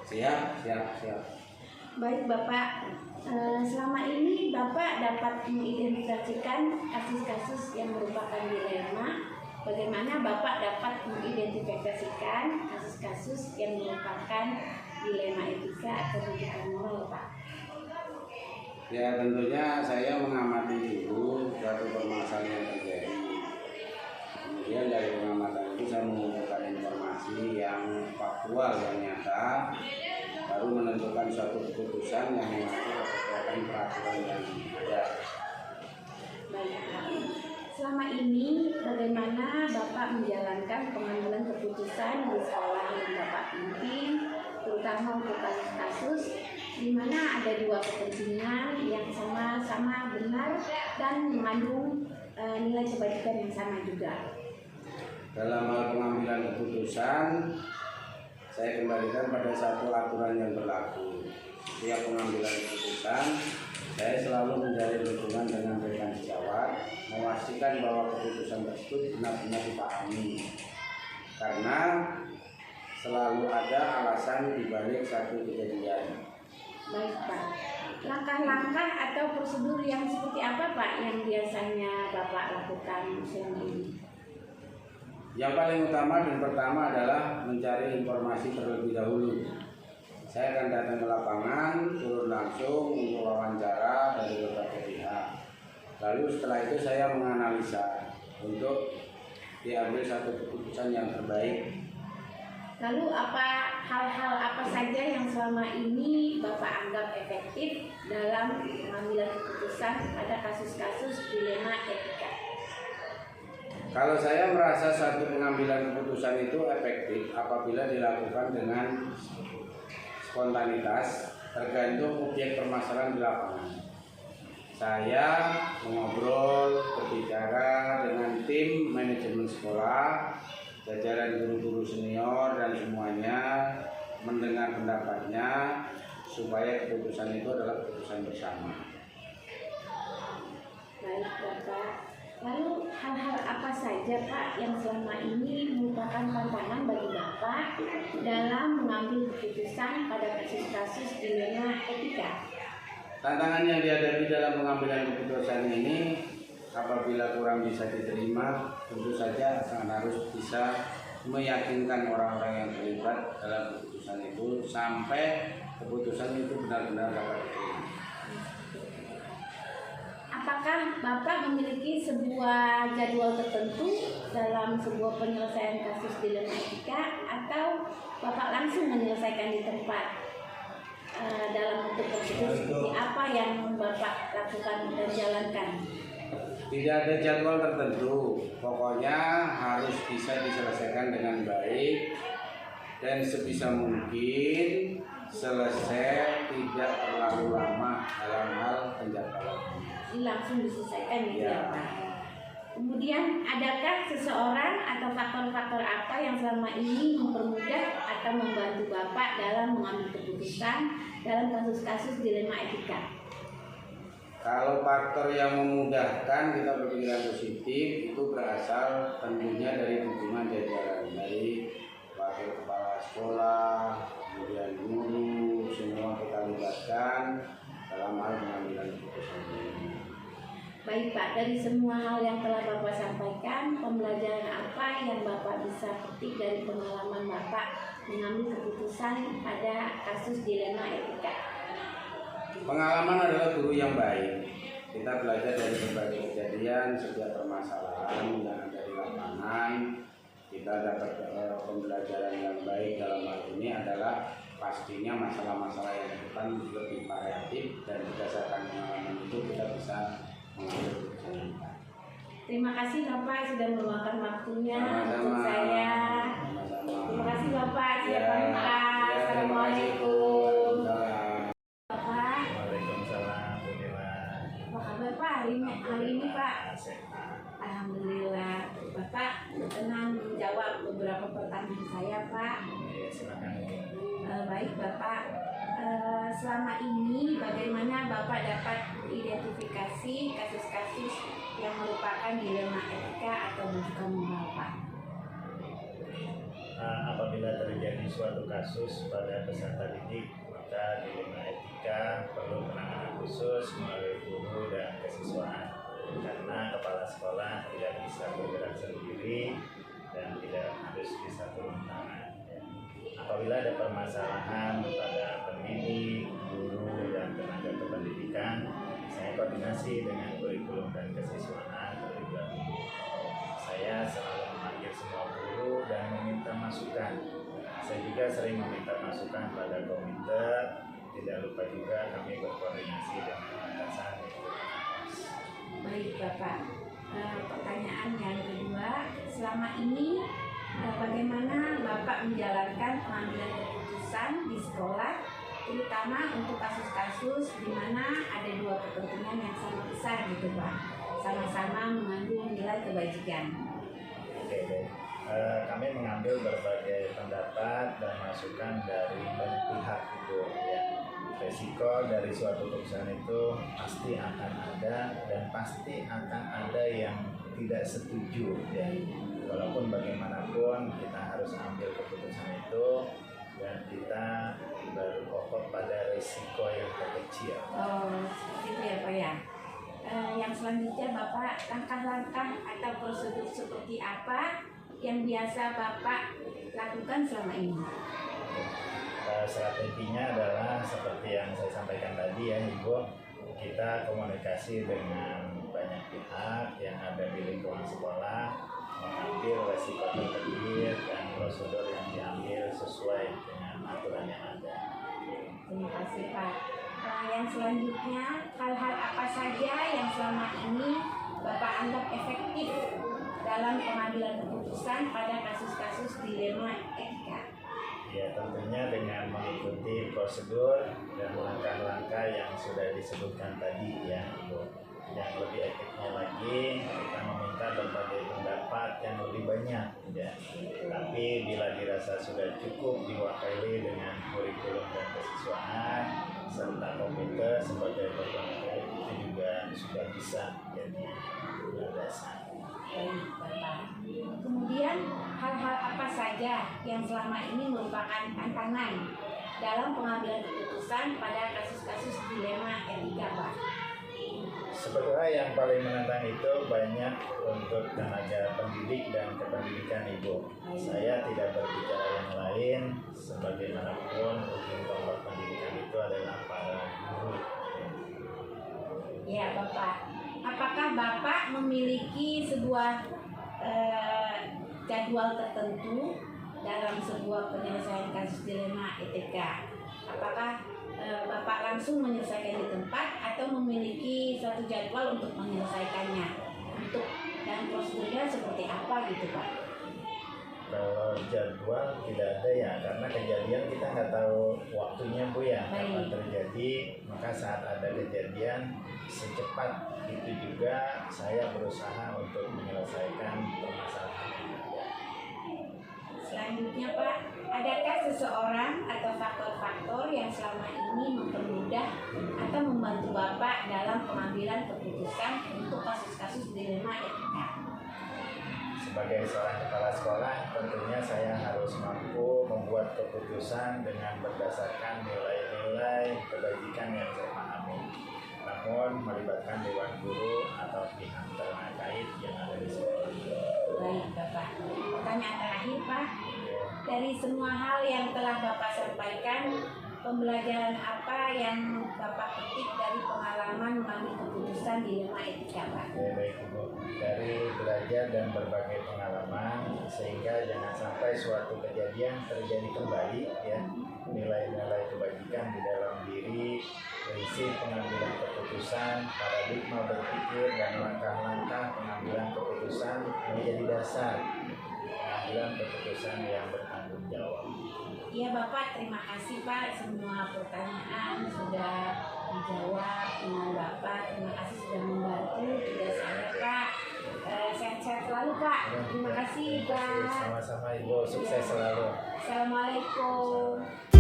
Siap. Baik Bapak, selama ini Bapak dapat mengidentifikasikan kasus-kasus yang merupakan dilema. Bagaimana Bapak dapat mengidentifikasikan kasus-kasus yang merupakan dilema etika atau rujukan moral, Pak? Ya, tentunya saya mengamati dulu suatu permasalahan yang terjadi. Kemudian dari pengamatan itu saya mengumpulkan informasi yang faktual, yang nyata, baru menentukan suatu keputusan yang mengatur berdasarkan peraturan yang ada. Baik, Pak. Selama ini bagaimana Bapak menjalankan pengambilan keputusan di sekolah yang Bapak pimpin, terutama untuk kasus-kasus di mana ada dua kepentingan yang sama-sama benar dan mengandung nilai kebajikan yang sama juga? Dalam hal pengambilan keputusan, saya kembalikan pada satu aturan yang berlaku. Setiap pengambilan keputusan, saya selalu menjalin hubungan dengan rekan sejawat, memastikan bahwa keputusan tersebut benar-benar dipahami. Karena selalu ada alasan dibalik satu kejadian. Baik Pak, langkah-langkah atau prosedur yang seperti apa Pak yang biasanya Bapak lakukan selama ini? Yang paling utama dan pertama adalah mencari informasi terlebih dahulu. Saya akan datang ke lapangan, turun langsung untuk wawancara dari berbagai pihak. Lalu setelah itu saya menganalisa untuk diambil satu keputusan yang terbaik. Lalu hal-hal apa saja yang selama ini Bapak anggap efektif dalam pengambilan keputusan pada kasus-kasus dilema etika? Kalau saya merasa satu pengambilan keputusan itu efektif apabila dilakukan dengan spontanitas, tergantung objek permasalahan di lapangan. Saya mengobrol, berbicara dengan tim manajemen sekolah, jajaran guru-guru senior dan semuanya, mendengar pendapatnya supaya keputusan itu adalah keputusan bersama. Baik Bapak, lalu hal-hal apa saja Pak yang selama ini merupakan tantangan bagi Bapak dalam mengambil keputusan pada kasus-kasus dilema etika? Tantangan yang dihadapi dalam pengambilan keputusan ini apabila kurang bisa diterima, tentu saja akan harus bisa meyakinkan orang-orang yang terlibat dalam keputusan itu sampai keputusan itu benar-benar dapat diterima. Apakah Bapak memiliki sebuah jadwal tertentu dalam sebuah penyelesaian kasus dilema etika atau Bapak langsung menyelesaikan di tempat? Dalam bentuk prosedur seperti apa yang Bapak lakukan dan jalankan? Tidak ada jadwal tertentu, pokoknya harus bisa diselesaikan dengan baik dan sebisa mungkin selesai tidak terlalu lama dalam hal penjadwalan. Ini langsung diselesaikan gitu ya Pak. Kemudian adakah seseorang atau faktor-faktor apa yang selama ini mempermudah atau membantu Bapak dalam mengambil keputusan dalam kasus-kasus dilema etika? Kalau faktor yang memudahkan kita berpikiran positif itu berasal tentunya dari dukungan jajaran, dari wakil kepala sekolah, kemudian guru, semua kita libatkan dalam hal pengambilan keputusan ini. Baik Pak, dari semua hal yang telah Bapak sampaikan, pembelajaran apa yang Bapak bisa petik dari pengalaman Bapak mengambil keputusan pada kasus dilema etika? Pengalaman adalah guru yang baik. Kita belajar dari berbagai kejadian, setiap permasalahan yang ada di lapangan. Kita dapat pembelajaran yang baik dalam hal ini adalah pastinya masalah-masalah yang depan lebih variatif dan berdasarkan pengalaman itu kita bisa mengambil keputusan. Terima kasih Bapak sudah meluangkan waktunya untuk Sama-sama. saya. Sama-sama. Terima kasih Bapak. Saya Ya, pamit. ya, terima kasih. Assalamualaikum. Waalaikumsalam. Bapak, Waalaikumsalam. apa kabar Pak hari ini Pak? Alhamdulillah. Bapak berkenan menjawab beberapa pertanyaan saya Pak. Silakan. Baik Bapak, selama ini bagaimana Bapak dapat identifikasi kasus-kasus yang merupakan dilema etika atau rujukan moral Pak? Apabila terjadi suatu kasus pada peserta didik, maka dilema etika perlu penanganan khusus melalui guru dan kesiswaan, karena kepala sekolah tidak bisa bergerak sendiri dan tidak harus bisa turun tangan. Apabila ada permasalahan pada pendidik, guru, dan tenaga kependidikan, saya koordinasi dengan kurikulum dan kesiswaan terlebih dahulu. Saya selalu memanggil semua guru dan meminta masukan. Saya juga sering meminta masukan pada komite. Tidak lupa juga kami berkoordinasi dengan atasan. Baik Bapak, pertanyaan yang kedua, selama ini bagaimana Bapak menjalankan pengambilan keputusan di sekolah, terutama untuk kasus-kasus di mana ada dua kepentingan yang sama besar gitu Pak, sama-sama mengandung nilai kebajikan. Oke, baik. Kami mengambil berbagai pendapat dan masukan dari banyak pihak itu ya. Resiko dari suatu keputusan itu pasti akan ada dan pasti akan ada yang tidak setuju ya. Walaupun bagaimanapun kita harus ambil keputusan itu dan kita berkokoh pada resiko yang terkecil. Oh, seperti itu ya Pak ya. Yang selanjutnya Bapak, langkah-langkah atau prosedur seperti apa yang biasa Bapak lakukan selama ini? Strateginya adalah seperti yang saya sampaikan tadi ya Ibu, kita komunikasi dengan banyak pihak yang ada di lingkungan sekolah, mengambil resiko terkecil dan prosedur yang diambil sesuai dengan aturan yang ada. Terima kasih Pak. Yang selanjutnya, hal-hal apa saja yang selama ini Bapak anggap efektif dalam pengambilan keputusan pada kasus-kasus dilema etika? Ya, tentunya dengan mengikuti prosedur dan langkah-langkah yang sudah disebutkan tadi ya Ibu. Yang lebih efektifnya lagi, kita meminta berbagai pendapat yang lebih banyak ya. Tapi bila dirasa sudah cukup diwakili dengan kurikulum dan kesiswaan serta komite sebagai berbagai, itu juga sudah bisa jadi landasan. Baik Bapak. Kemudian hal-hal apa saja yang selama ini merupakan tantangan dalam pengambilan keputusan pada kasus-kasus dilema etika Pak? Sebetulnya yang paling menantang itu banyak untuk tenaga pendidik dan kependidikan Ibu. Saya tidak berbicara yang lain, sebagaimanapun ujung tombak pendidikan itu adalah para guru. Ya Bapak, apakah Bapak memiliki sebuah jadwal tertentu dalam sebuah penyelesaian kasus dilema etika? Apakah Bapak langsung menyelesaikan di tempat atau memiliki suatu jadwal untuk menyelesaikannya? Dan prosedurnya seperti apa gitu Pak? Kalau jadwal tidak ada ya, karena kejadian kita nggak tahu waktunya Bu ya, kapan terjadi. Maka saat ada kejadian secepat itu juga saya berusaha untuk menyelesaikan permasalahan yang ada. Selanjutnya Pak, adakah seseorang atau faktor-faktor yang selama ini mempermudah atau membantu Bapak dalam pengambilan keputusan untuk kasus-kasus dilema etika? Sebagai seorang kepala sekolah, tentunya saya harus mampu membuat keputusan dengan berdasarkan nilai-nilai kebajikan yang saya pahami. Namun melibatkan dewan guru atau pihak terkait yang ada di sekolah. Baik Bapak, pertanyaan terakhir Pak, dari semua hal yang telah Bapak sampaikan, pembelajaran apa yang Bapak petik dari pengalaman mengambil keputusan dilema etika Pak? Baik Ibu, dari belajar dan berbagai pengalaman sehingga jangan sampai suatu kejadian terjadi kembali ya. Nilai-nilai kebajikan di dalam diri, prinsip pengambilan keputusan, paradigma berpikir dan langkah-langkah pengambilan keputusan menjadi dasar pengambilan keputusan yang bertanggung jawab. Iya Bapak, terima kasih Pak, semua pertanyaan sudah dijawab dengan Bapak. Terima kasih sudah membantu tugas saya Pak. Sehat-sehat selalu Pak. Terima kasih Pak. Sama-sama Ibu, sukses selalu. Assalamualaikum.